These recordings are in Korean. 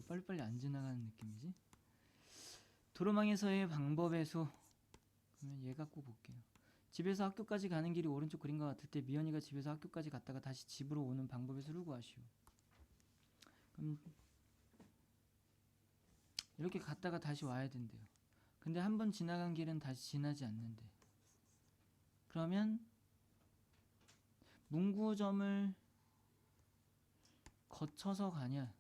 빨리빨리 안 지나가는 느낌이지? 도로망에서의 방법의 수. 그러면 얘 갖고 볼게요. 집에서 학교까지 가는 길이 오른쪽 그림과 같을 때 미연이가 집에서 학교까지 갔다가 다시 집으로 오는 방법의 수를 구하시오. 그럼 이렇게 갔다가 다시 와야 된대요. 근데 한 번 지나간 길은 다시 지나지 않는데. 그러면 문구점을 거쳐서 가냐?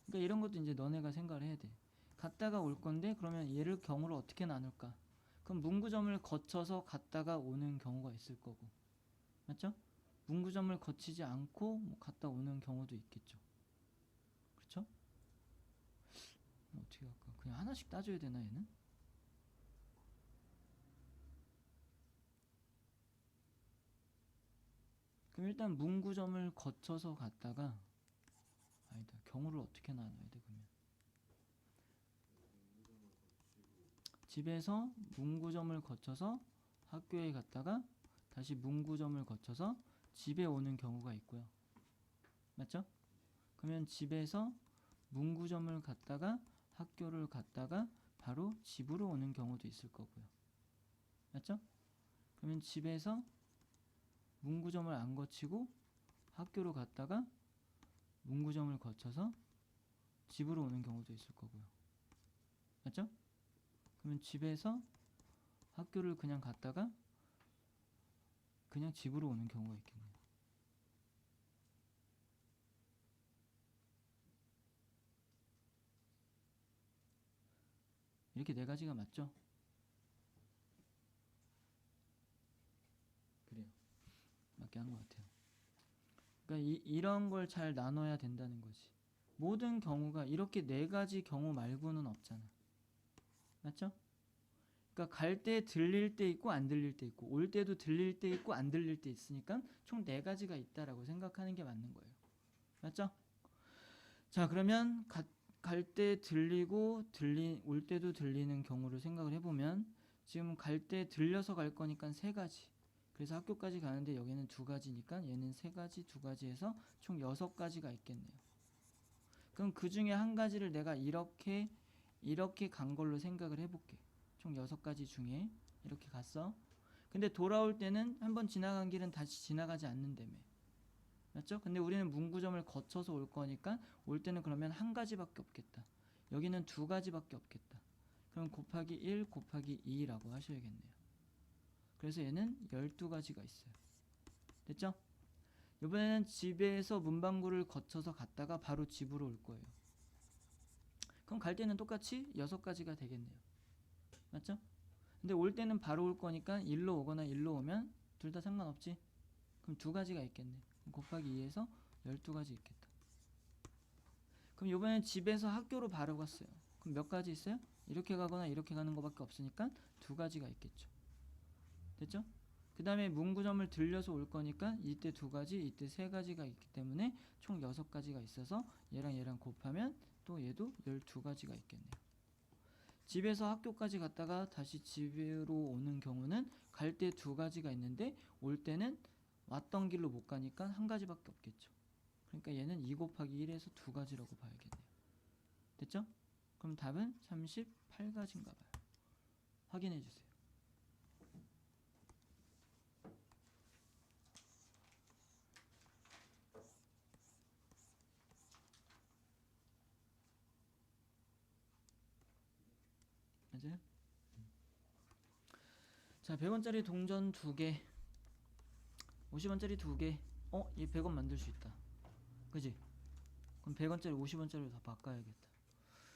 그러니까 이런 것도 이제 너네가 생각을 해야 돼. 갔다가 올 건데 그러면 얘를 경우를 어떻게 나눌까? 그럼 문구점을 거쳐서 갔다가 오는 경우가 있을 거고, 맞죠? 문구점을 거치지 않고 뭐 갔다 오는 경우도 있겠죠. 그렇죠? 어떻게 할까? 그냥 하나씩 따져야 되나 얘는? 그럼 일단 문구점을 거쳐서 갔다가, 아니다, 경우를 어떻게 나눠야 돼 그러면? 집에서 문구점을 거쳐서 학교에 갔다가 다시 문구점을 거쳐서 집에 오는 경우가 있고요. 맞죠? 그러면 집에서 문구점을 갔다가 학교를 갔다가 바로 집으로 오는 경우도 있을 거고요. 맞죠? 그러면 집에서 문구점을 안 거치고 학교로 갔다가 문구점을 거쳐서 집으로 오는 경우도 있을 거고요. 맞죠? 그러면 집에서 학교를 그냥 갔다가 그냥 집으로 오는 경우가 있겠네요. 이렇게 네 가지가 맞죠? 그래요. 맞게 한 것 같아요. 그러니까 이런 걸 잘 나눠야 된다는 거지. 모든 경우가 이렇게 네 가지 경우 말고는 없잖아. 맞죠? 그러니까 갈 때 들릴 때 있고 안 들릴 때 있고, 올 때도 들릴 때 있고 안 들릴 때 있으니까 총 네 가지가 있다라고 생각하는 게 맞는 거예요. 맞죠? 자, 그러면 갈 때 들리고 올 때도 들리는 경우를 생각을 해보면, 지금 갈 때 들려서 갈 거니까 세 가지. 그래서 학교까지 가는데 여기는 두 가지니까 얘는 세 가지, 두 가지에서 총 6가지가 있겠네요. 그럼 그 중에 한 가지를 내가 이렇게 간 걸로 생각을 해볼게. 총 6가지 중에 이렇게 갔어. 근데 돌아올 때는 한번 지나간 길은 다시 지나가지 않는다며. 맞죠? 근데 우리는 문구점을 거쳐서 올 거니까 올 때는 그러면 한 가지밖에 없겠다. 여기는 두 가지밖에 없겠다. 그럼 곱하기 1 곱하기 2라고 하셔야겠네요. 그래서 얘는 12가지가 있어요. 됐죠? 이번에는 집에서 문방구를 거쳐서 갔다가 바로 집으로 올 거예요. 그럼 갈 때는 똑같이 6가지가 되겠네요. 맞죠? 근데 올 때는 바로 올 거니까 일로 오거나 일로 오면 둘 다 상관없지? 그럼 두 가지가 있겠네. 곱하기 2에서 12가지 있겠다. 그럼 이번엔 집에서 학교로 바로 갔어요. 그럼 몇 가지 있어요? 이렇게 가거나 이렇게 가는 것밖에 없으니까 두 가지가 있겠죠. 됐죠? 그 다음에 문구점을 들려서 올 거니까 이때 두 가지, 이때 세 가지가 있기 때문에 총 6가지가 있어서 얘랑 얘랑 곱하면 또 얘도 12가지가 있겠네요. 집에서 학교까지 갔다가 다시 집으로 오는 경우는 갈 때 두 가지가 있는데 올 때는 왔던 길로 못 가니까 한 가지밖에 없겠죠. 그러니까 얘는 2 곱하기 1에서 두 가지라고 봐야겠네요. 됐죠? 그럼 답은 38가지인가 봐요. 확인해 주세요. 맞아요? 자, 100원짜리 동전 2개, 50원짜리 2개. 얘 100원 만들 수 있다. 그지? 그럼 100원짜리 50원짜리로 다 바꿔야겠다.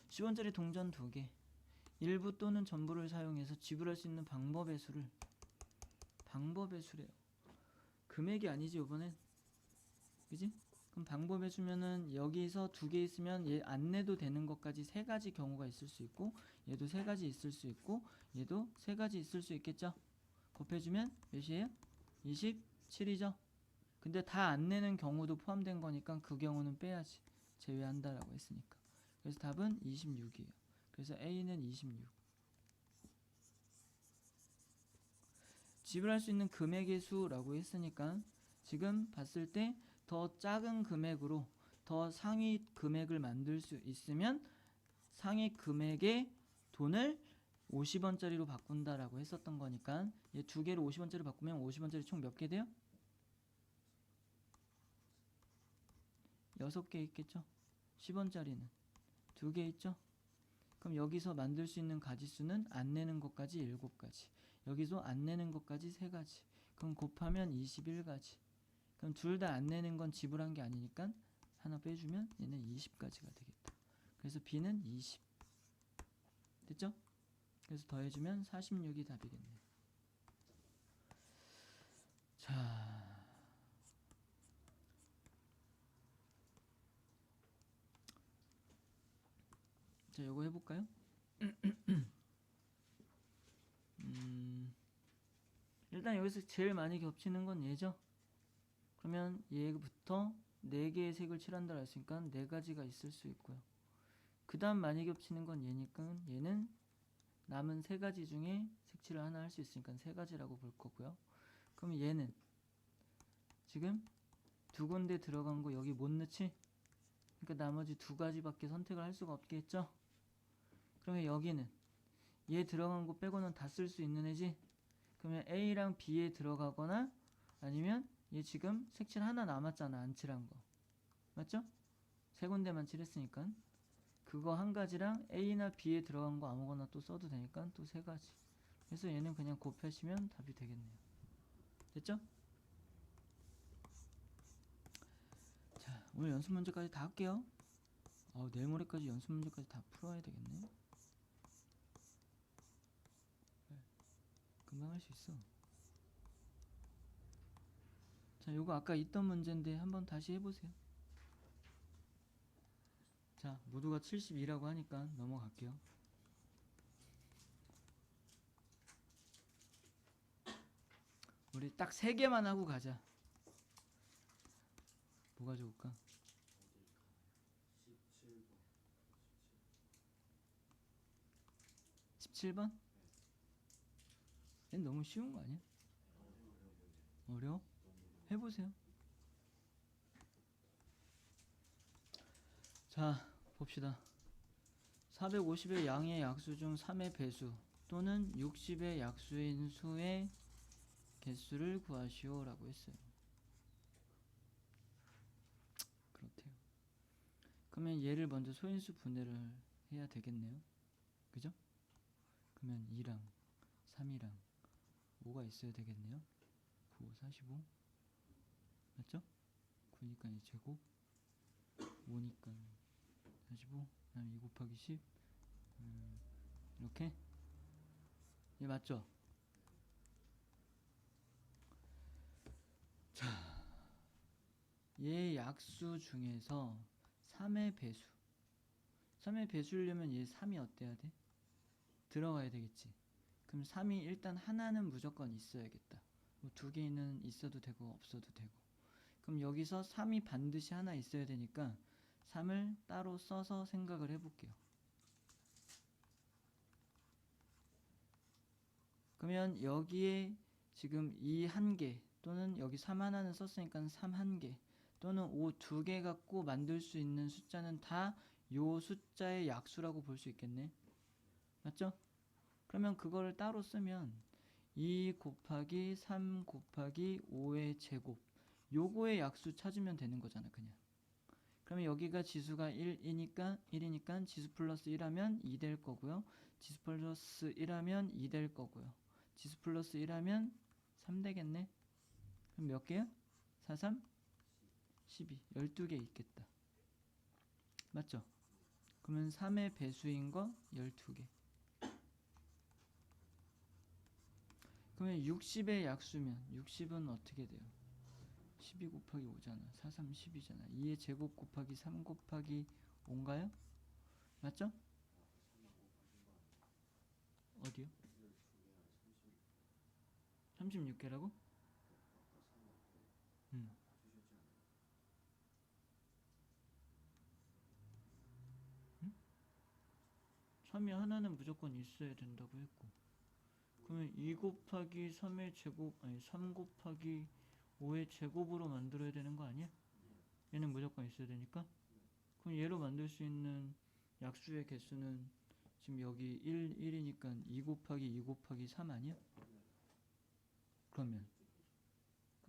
10원짜리 동전 2개, 일부 또는 전부를 사용해서 지불할 수 있는 방법의 수래요. 금액이 아니지 이번엔. 그지? 그럼 방법의 수면은 여기서 2개 있으면 얘 안 내도 되는 것까지 3가지 경우가 있을 수 있고, 얘도 3가지 있을 수 있고, 얘도 3가지 있을 수 있겠죠? 곱해주면 몇이에요? 27이죠? 근데 다 안 내는 경우도 포함된 거니까 그 경우는 빼야지. 제외한다라고 했으니까. 그래서 답은 26이에요. 그래서 A는 26. 지불할 수 있는 금액의 수라고 했으니까 지금 봤을 때 더 작은 금액으로 더 상위 금액을 만들 수 있으면 상위 금액의 돈을 50원짜리로 바꾼다라고 했었던 거니까 얘 두 개를 50원짜리로 바꾸면 50원짜리 총 몇 개 돼요? 6개 있겠죠? 10원짜리는 2개 있죠? 그럼 여기서 만들 수 있는 가지수는 안 내는 것까지 7가지, 여기서 안 내는 것까지 3가지, 그럼 곱하면 21가지. 그럼 둘 다 안 내는 건 지불한 게 아니니까 하나 빼주면 얘는 20가지가 되겠다. 그래서 B는 20. 됐죠? 그래서 더해주면 46이 답이겠네요. 자, 요거 해볼까요? 일단 여기서 제일 많이 겹치는 건 얘죠. 그러면 얘부터 4개의 색을 칠한다고 했으니까 4가지가 있을 수 있고요. 그 다음 많이 겹치는 건 얘니까 얘는 남은 3가지 중에 색칠을 하나 할 수 있으니까 3가지라고 볼 거고요. 그럼 얘는 지금 2군데 들어간 거 여기 못 넣지? 그러니까 나머지 2가지밖에 선택을 할 수가 없겠죠? 그러면 여기는 얘 들어간 거 빼고는 다 쓸 수 있는 애지? 그러면 A랑 B에 들어가거나 아니면 얘 지금 색칠 하나 남았잖아, 안 칠한 거. 맞죠? 3군데만 칠했으니까 그거 한 가지랑 A나 B에 들어간 거 아무거나 또 써도 되니까 또 3가지. 그래서 얘는 그냥 곱하시면 답이 되겠네요. 됐죠? 자, 오늘 연습 문제까지 다 할게요. 내일 모레까지 연습 문제까지 다 풀어야 되겠네. 금방 할 수 있어. 자, 요거 아까 있던 문제인데 한번 다시 해보세요. 자, 모두가 72라고 하니까 넘어갈게요. 우리 딱 3개만 하고 가자. 뭐가 좋을까? 17번? 얘는 너무 쉬운 거 아니야? 어려워? 해보세요. 자, 봅시다. 450의 양의 약수 중 3의 배수 또는 60의 약수인 수의 개수를 구하시오 라고 했어요. 그렇대요. 그러면 얘를 먼저 소인수 분해를 해야 되겠네요. 그죠? 그러면 2랑 3이랑 5가 있어야 되겠네요. 9, 45 맞죠? 9니까 2제곱 5니까 45 그다음 2 곱하기 10 이렇게 예 맞죠? 자, 얘 약수 중에서 3의 배수 3의 배수려면 얘 3이 어때야 돼? 들어가야 되겠지. 그럼 3이 일단 하나는 무조건 있어야겠다. 뭐 2개는 있어도 되고 없어도 되고. 그럼 여기서 3이 반드시 하나 있어야 되니까 3을 따로 써서 생각을 해볼게요. 그러면 여기에 지금 2 1개 또는 여기 3 하나는 썼으니까 3 1개 또는 5 2개 갖고 만들 수 있는 숫자는 다 요 숫자의 약수라고 볼 수 있겠네. 맞죠? 그러면 그거를 따로 쓰면 2 곱하기 3 곱하기 5의 제곱 요거의 약수 찾으면 되는 거잖아 그냥. 그러면 여기가 지수가 1이니까 지수 플러스 1하면 2 될 거고요. 지수 플러스 1하면 2 될 거고요. 지수 플러스 1하면 3 되겠네. 그럼 몇 개야? 4, 3, 12 12개 있겠다. 맞죠? 그러면 3의 배수인 거 12개. 그러면 60의 약수면 60은 어떻게 돼요? 12 곱하기 5잖아. 4, 3, 10이잖아. 2의 제곱 곱하기 3 곱하기 5인가요? 맞죠? 어디요? 36개라고? 응. 3이 하나는 무조건 있어야 된다고 했고 그러면 2 곱하기 3의 제곱 아니 3 곱하기 5의 제곱으로 만들어야 되는 거 아니야? 얘는 무조건 있어야 되니까. 그럼 얘로 만들 수 있는 약수의 개수는 지금 여기 1이니까 2 곱하기 2 곱하기 3 아니야? 그럼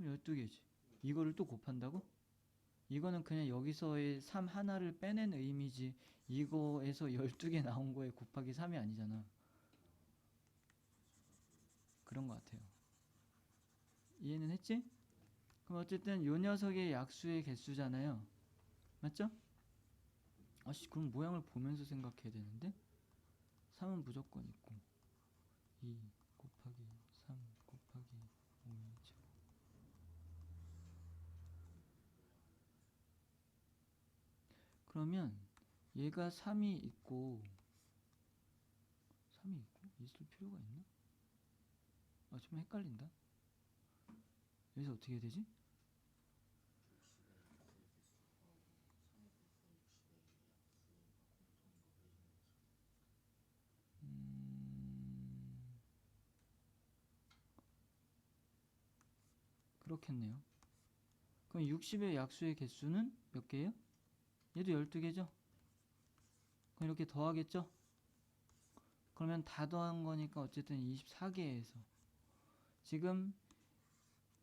12개지. 이거를 또 곱한다고? 이거는 그냥 여기서의 3 하나를 빼낸 의미지 이거에서 12개 나온 거에 곱하기 3이 아니잖아. 그런 것 같아요. 이해는 했지? 그럼 어쨌든 요 녀석의 약수의 개수잖아요. 맞죠? 아씨, 그럼 모양을 보면서 생각해야 되는데 3은 무조건 있고 2 곱하기 3 곱하기 5이죠. 그러면 얘가 3이 있고 있을 필요가 있나? 아, 좀 헷갈린다. 여기서 어떻게 해야 되지? 그렇겠네요. 그럼 60의 약수의 개수는 몇 개예요? 얘도 12개죠? 그럼 이렇게 더하겠죠? 그러면 다 더한 거니까 어쨌든 24개에서 지금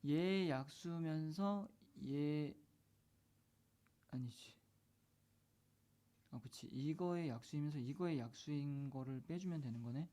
얘 약수면서 얘 아니지. 그치. 이거의 약수이면서 이거의 약수인 거를 빼주면 되는 거네.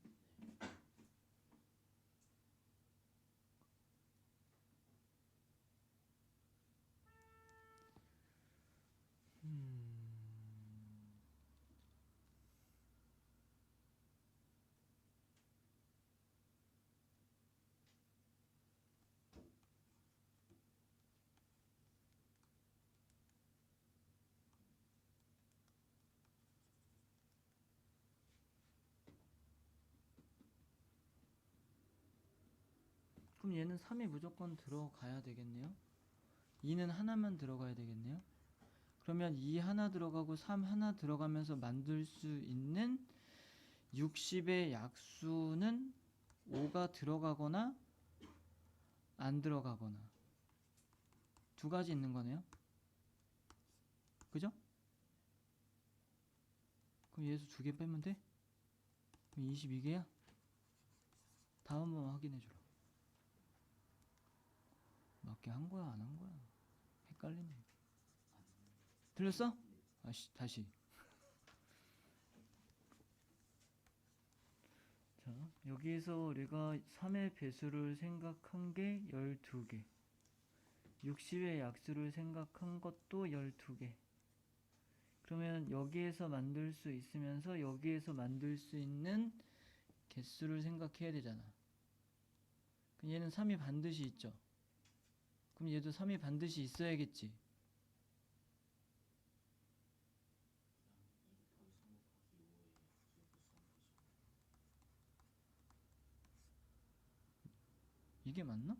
그럼 얘는 3이 무조건 들어가야 되겠네요. 2는 하나만 들어가야 되겠네요. 그러면 2 하나 들어가고 3 하나 들어가면서 만들 수 있는 60의 약수는 5가 들어가거나 안 들어가거나 두 가지 있는 거네요. 그죠? 그럼 얘에서 2개 빼면 돼? 그럼 22개야? 다음 번 확인해주라. 맞게 한 거야, 안 한 거야? 헷갈리네. 틀렸어? 아씨, 다시. 자, 여기에서 우리가 3의 배수를 생각한 게 12개. 60의 약수를 생각한 것도 12개. 그러면 여기에서 만들 수 있으면서 여기에서 만들 수 있는 개수를 생각해야 되잖아. 그럼 얘는 3이 반드시 있죠. 그럼 얘도 3이 반드시 있어야겠지. 이게 맞나?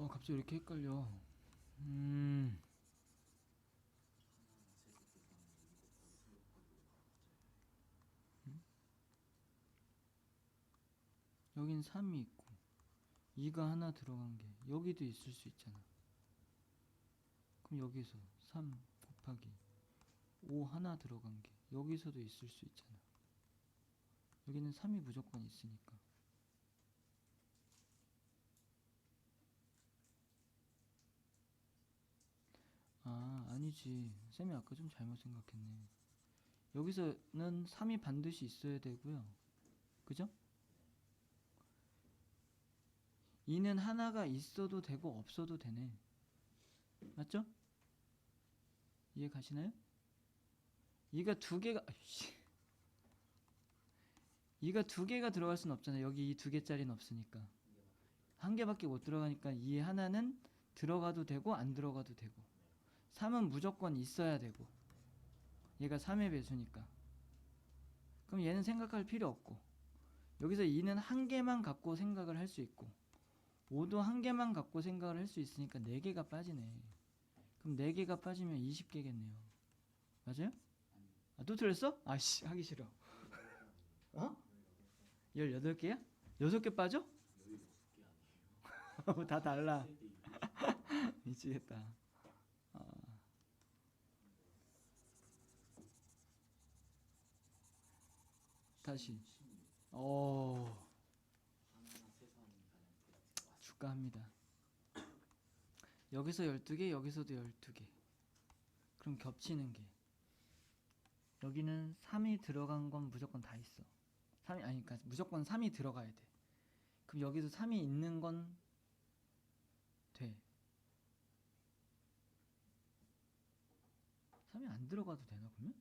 갑자기 이렇게 헷갈려. 여긴 3이 있고 2가 하나 들어간 게 여기도 있을 수 있잖아. 그럼 여기서 3 곱하기 5 하나 들어간 게 여기서도 있을 수 있잖아. 여기는 3이 무조건 있으니까. 아니지. 쌤이 아까 좀 잘못 생각했네. 여기서는 3이 반드시 있어야 되고요. 그죠? 2는 하나가 있어도 되고 없어도 되네. 맞죠? 이해 가시나요? 2가 2가 들어갈 수는 없잖아요. 여기 이 2개짜리는 없으니까. 한 개밖에 못 들어가니까 이 하나는 들어가도 되고 안 들어가도 되고 3은 무조건 있어야 되고 얘가 3의 배수니까. 그럼 얘는 생각할 필요 없고 여기서 2는 한 개만 갖고 생각을 할 수 있고 5도 한 개만 갖고 생각을 할 수 있으니까 4개가 빠지네. 그럼 4개가 빠지면 20개겠네요. 맞아요? 아, 또 틀렸어? 아씨, 하기 싫어. 어? 18개야? 6개 빠져? 다 달라. 미치겠다. 다시. 축하합니다. 여기서 12개, 여기서도 12개. 그럼 겹치는 게. 여기는 3이 들어간 건 무조건 다 있어. 3이 아니, 그러니까 무조건 3이 들어가야 돼. 그럼 여기도 3이 있는 건 돼. 3이 안 들어가도 되나 그러면?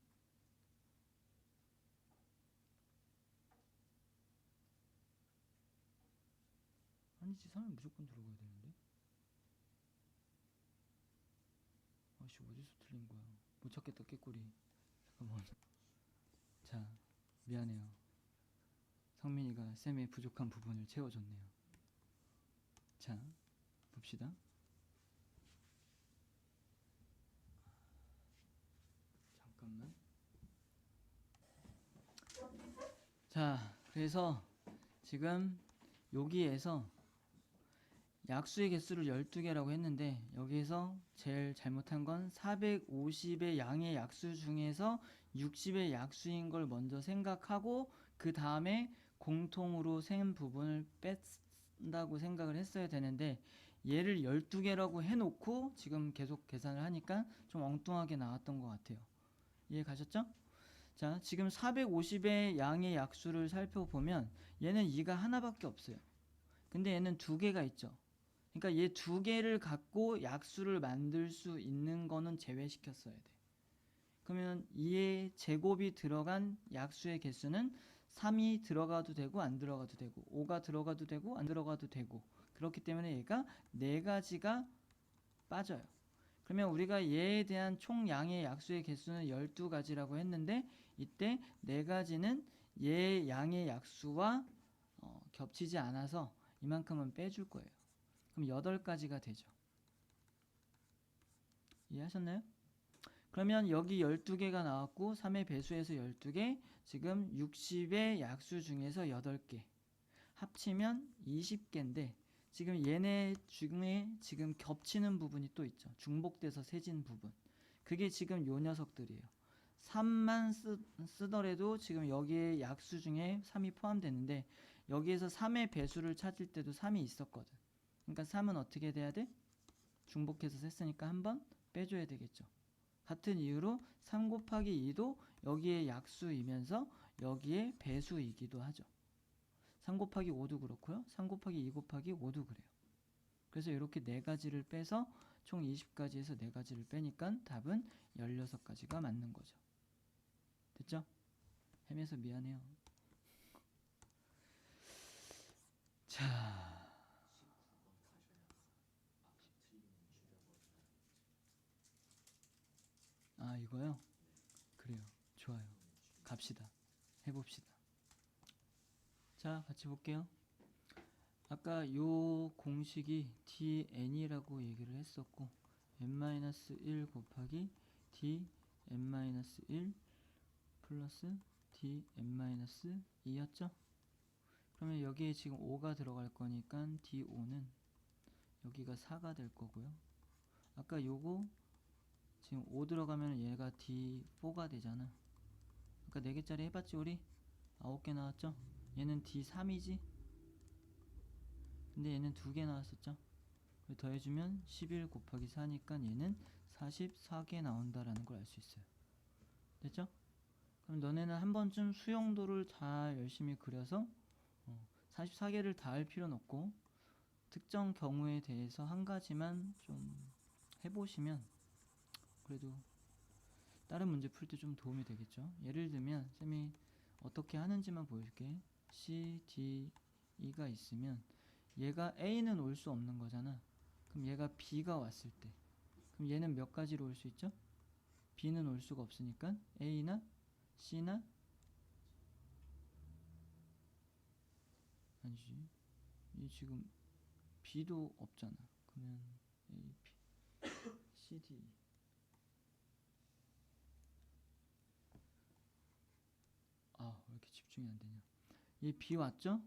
아니지, 3이 무조건 들어가야 되는데. 아씨, 어디서 틀린 거야? 못 찾겠다, 깨꼬리. 잠깐만. 자, 미안해요. 성민이가 쌤의 부족한 부분을 채워줬네요. 자, 봅시다. 잠깐만. 자, 그래서 지금 여기에서 약수의 개수를 12개라고 했는데 여기에서 제일 잘못한 건 450의 양의 약수 중에서 60의 약수인 걸 먼저 생각하고 그 다음에 공통으로 센 부분을 뺀다고 생각을 했어야 되는데 얘를 12개라고 해놓고 지금 계속 계산을 하니까 좀 엉뚱하게 나왔던 것 같아요. 이해 가셨죠? 자, 지금 450의 양의 약수를 살펴보면 얘는 2가 하나밖에 없어요. 근데 얘는 2개가 있죠. 그러니까 얘 2개를 갖고 약수를 만들 수 있는 거는 제외시켰어야 돼. 그러면 2의 제곱이 들어간 약수의 개수는 3이 들어가도 되고 안 들어가도 되고 5가 들어가도 되고 안 들어가도 되고 그렇기 때문에 얘가 4가지가 빠져요. 그러면 우리가 얘에 대한 총 양의 약수의 개수는 12가지라고 했는데 이때 4가지는 얘 양의 약수와 겹치지 않아서 이만큼은 빼줄 거예요. 그럼 8가지가 되죠. 이해하셨나요? 그러면 여기 12개가 나왔고 3의 배수에서 12개, 지금 60의 약수 중에서 8개 합치면 20개인데 지금 얘네 중에 지금 겹치는 부분이 또 있죠. 중복돼서 세진 부분. 그게 지금 요 녀석들이에요. 3만 쓰더라도 지금 여기에 약수 중에 3이 포함되는데 여기에서 3의 배수를 찾을 때도 3이 있었거든. 그러니까 3은 어떻게 돼야 돼? 중복해서 셌으니까 한번 빼줘야 되겠죠. 같은 이유로 3 곱하기 2도 여기에 약수이면서 여기에 배수이기도 하죠. 3 곱하기 5도 그렇고요. 3 곱하기 2 곱하기 5도 그래요. 그래서 이렇게 4가지를 빼서 총 20가지에서 4가지를 빼니까 답은 16가지가 맞는 거죠. 됐죠? 헤매서 미안해요. 자, 아 이거요? 그래요. 좋아요. 갑시다. 해봅시다. 자, 같이 볼게요. 아까 요 공식이 dn이라고 얘기를 했었고 n-1 곱하기 dn-1 플러스 dn-2였죠? 그러면 여기에 지금 5가 들어갈 거니까 d5는 여기가 4가 될 거고요. 아까 요거 지금 5 들어가면 얘가 d4가 되잖아. 아까 4개짜리 해봤지 우리? 9개 나왔죠? 얘는 d3이지? 근데 얘는 2개 나왔었죠? 더해주면 11 곱하기 4니까 얘는 44개 나온다라는 걸 알 수 있어요. 됐죠? 그럼 너네는 한 번쯤 수용도를 잘 열심히 그려서 44개를 다 할 필요는 없고 특정 경우에 대해서 한 가지만 좀 해보시면 그래도 다른 문제 풀 때 좀 도움이 되겠죠. 예를 들면 쌤이 어떻게 하는지만 보여줄게. C, D, E가 있으면 얘가 A는 올 수 없는 거잖아. 그럼 얘가 B가 왔을 때 그럼 얘는 몇 가지로 올 수 있죠? B는 올 수가 없으니까 A나 C나 아니지 이 지금 B도 없잖아. 그러면 A, B, C, D. 아, 왜 이렇게 집중이 안 되냐. 얘 B 왔죠?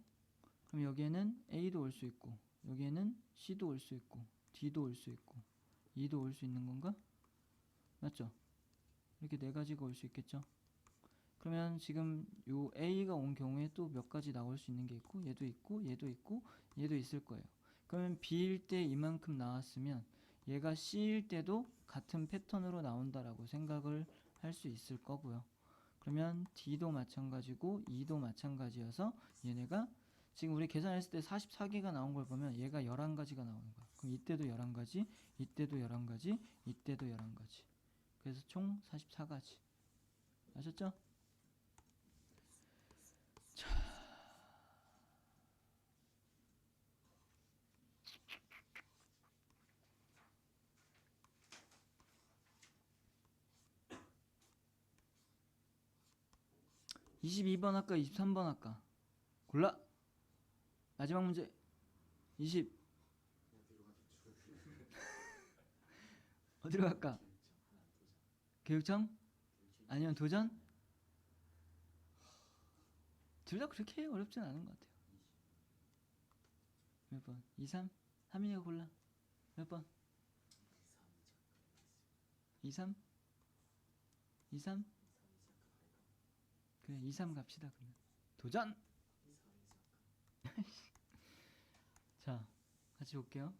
그럼 여기에는 A도 올 수 있고, 여기에는 C도 올 수 있고, D도 올 수 있고, E도 올 수 있는 건가? 맞죠? 이렇게 네 가지가 올 수 있겠죠? 그러면 지금 요 A가 온 경우에 또 몇 가지 나올 수 있는 게 있고, 얘도 있고, 얘도 있고, 얘도 있을 거예요. 그러면 B일 때 이만큼 나왔으면 얘가 C일 때도 같은 패턴으로 나온다라고 생각을 할 수 있을 거고요. 그러면 D도 마찬가지고 E도 마찬가지여서 얘네가 지금 우리 계산했을 때 44개가 나온 걸 보면 얘가 11가지가 나오는 거야. 그럼 이때도 11가지, 이때도 11가지, 이때도 11가지. 그래서 총 44가지. 아셨죠? 자. (22번) 할까 23번 할까? 골라. 마지막 문제. 20. 어디로 갈까? 교육청? 아니면 도전? 둘 다 그렇게 어렵진 않은 것 같아요. 몇 번? 2, 3? 하민이가 골라. 몇 번? 2, 3? 2, 3? 그래 2, 3 갑시다. 그러면 도전! 자 같이 볼게요.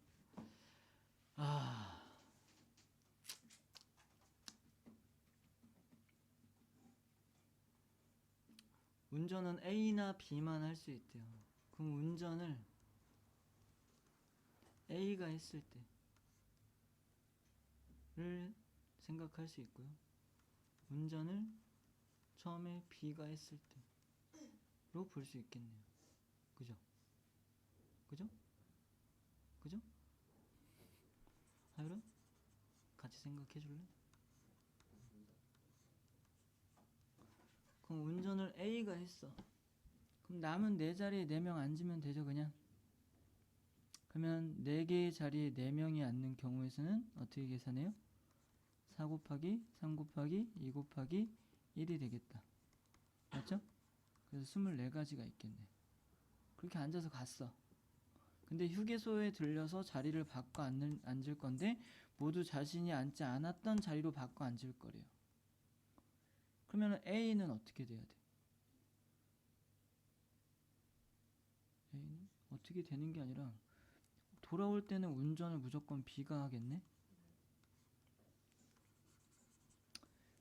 운전은 A나 B만 할 수 있대요. 그럼 운전을 A가 했을 때를 생각할 수 있고요. 운전을 처음에 B가 했을 때로 볼 수 있겠네요. 그죠? 그죠? 그죠? 하율아? 같이 생각해 줄래? 그럼 운전을 A가 했어. 그럼 남은 네 자리에 4명 앉으면 되죠 그냥? 그러면 4개의 자리에 4명이 앉는 경우에서는 어떻게 계산해요? 4 곱하기 3 곱하기 2 곱하기 1이 되겠다. 맞죠? 그래서 24가지가 있겠네. 그렇게 앉아서 갔어. 근데 휴게소에 들려서 자리를 바꿔 앉을 건데 모두 자신이 앉지 않았던 자리로 바꿔 앉을 거래요. 그러면 A는 어떻게 돼야 돼? A는 어떻게 되는 게 아니라 돌아올 때는 운전을 무조건 B가 하겠네?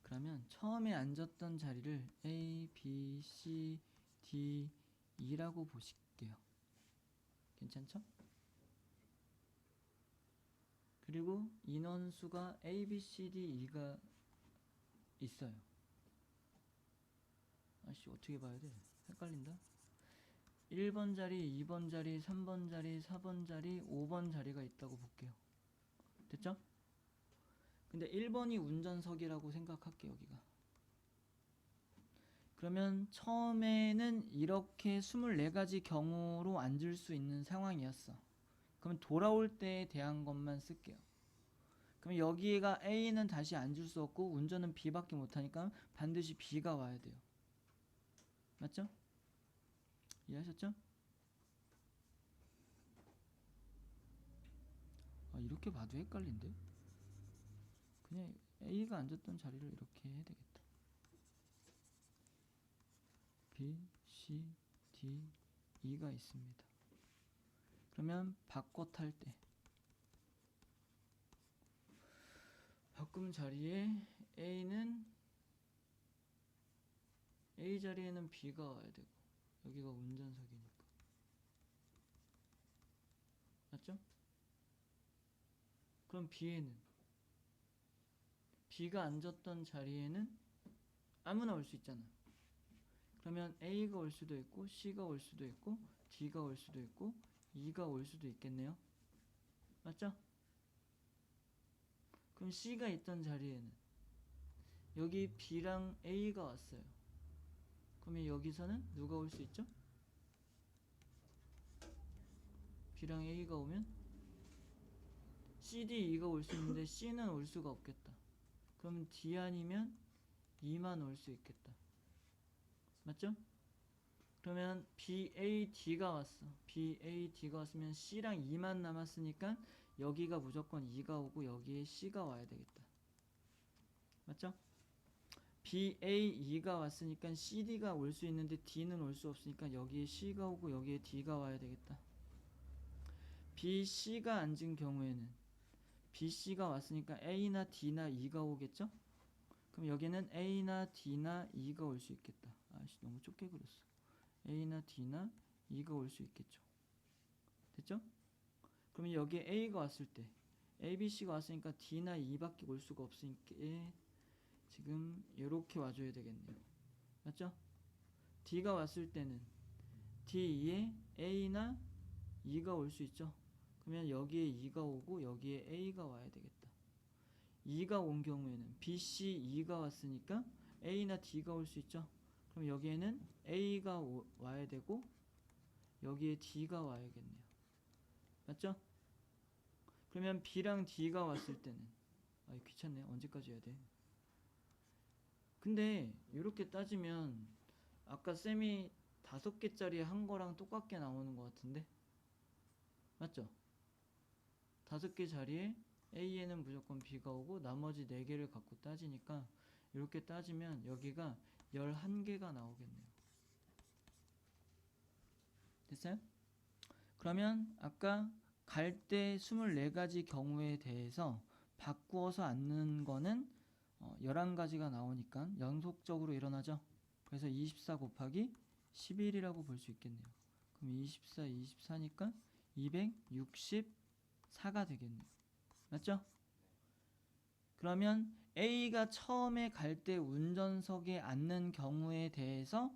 그러면 처음에 앉았던 자리를 A, B, C, D, E라고 보실게요. 괜찮죠? 그리고 인원수가 A, B, C, D, E가 있어요. 아씨 어떻게 봐야 돼? 헷갈린다. 1번 자리, 2번 자리, 3번 자리, 4번 자리, 5번 자리가 있다고 볼게요. 됐죠? 근데 1번이 운전석이라고 생각할게요. 여기가. 그러면 처음에는 이렇게 24가지 경우로 앉을 수 있는 상황이었어. 그럼 돌아올 때에 대한 것만 쓸게요. 그럼 여기가 A는 다시 앉을 수 없고 운전은 B밖에 못하니까 반드시 B가 와야 돼요. 맞죠? 이해하셨죠? 이렇게 봐도 헷갈린데? 그냥 A가 앉았던 자리를 이렇게 해야 되겠다. B, C, D, E가 있습니다. 그러면 바꿔 탈 때 바꿈 자리에 A는 A 자리에는 B가 와야 되고 여기가 운전석이니까. 맞죠? 그럼 B에는 B가 앉았던 자리에는 아무나 올 수 있잖아. 그러면 A가 올 수도 있고 C가 올 수도 있고 D가 올 수도 있고 E가 올 수도 있겠네요. 맞죠? 그럼 C가 있던 자리에는 여기 B랑 A가 왔어요. 그러면 여기서는 누가 올 수 있죠? B랑 A가 오면 CD 2가 올 수 있는데 C는 올 수가 없겠다. 그럼 D 아니면 E만 올 수 있겠다. 맞죠? 그러면 BAD가 왔어. BAD가 왔으면 C랑 E만 남았으니까 여기가 무조건 E가 오고 여기에 C가 와야 되겠다. 맞죠? BAE가 왔으니까 CD가 올 수 있는데 D는 올 수 없으니까 여기에 C가 오고 여기에 D가 와야 되겠다. BC가 앉은 경우에는 BC가 왔으니까 A나 D나 E가 오겠죠? 그럼 여기는 A나 D나 E가 올 수 있겠다. 아씨 너무 좁게 그렸어. A나 D나 E가 올 수 있겠죠. 됐죠? 그러면 여기에 A가 왔을 때 A, B, C가 왔으니까 D나 E밖에 올 수가 없으니까 지금 이렇게 와줘야 되겠네요. 맞죠? D가 왔을 때는 D에 A나 E가 올 수 있죠. 그러면 여기에 E가 오고 여기에 A가 와야 되겠다. E가 온 경우에는 B, C, E가 왔으니까 A나 D가 올 수 있죠. 그럼 여기에는 A가 와야 되고 여기에 D가 와야겠네요. 맞죠? 그러면 B랑 D가 왔을 때는 귀찮네. 언제까지 해야 돼? 근데 이렇게 따지면 아까 쌤이 5개짜리 한 거랑 똑같게 나오는 것 같은데? 맞죠? 5개 자리에 A에는 무조건 B가 오고 나머지 4개를 갖고 따지니까 이렇게 따지면 여기가 11개가 나오겠네요. 됐어요? 그러면 아까 갈 때 24가지 경우에 대해서 바꾸어서 앉는 거는 11가지가 나오니까 연속적으로 일어나죠. 그래서 24 곱하기 11이라고 볼 수 있겠네요. 그럼 24, 24니까 264가 되겠네요. 맞죠? 그러면 A가 처음에 갈 때 운전석에 앉는 경우에 대해서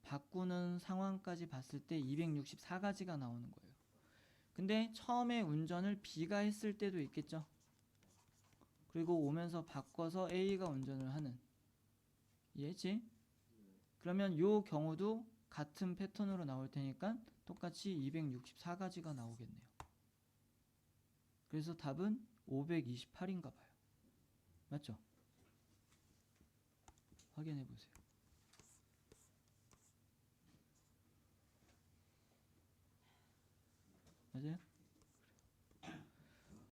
바꾸는 상황까지 봤을 때 264가지가 나오는 거예요. 근데 처음에 운전을 B가 했을 때도 있겠죠. 그리고 오면서 바꿔서 A가 운전을 하는. 이해했지? 그러면 요 경우도 같은 패턴으로 나올 테니까 똑같이 264가지가 나오겠네요. 그래서 답은 528인가 봐요. 맞죠? 확인해 보세요. 맞아요?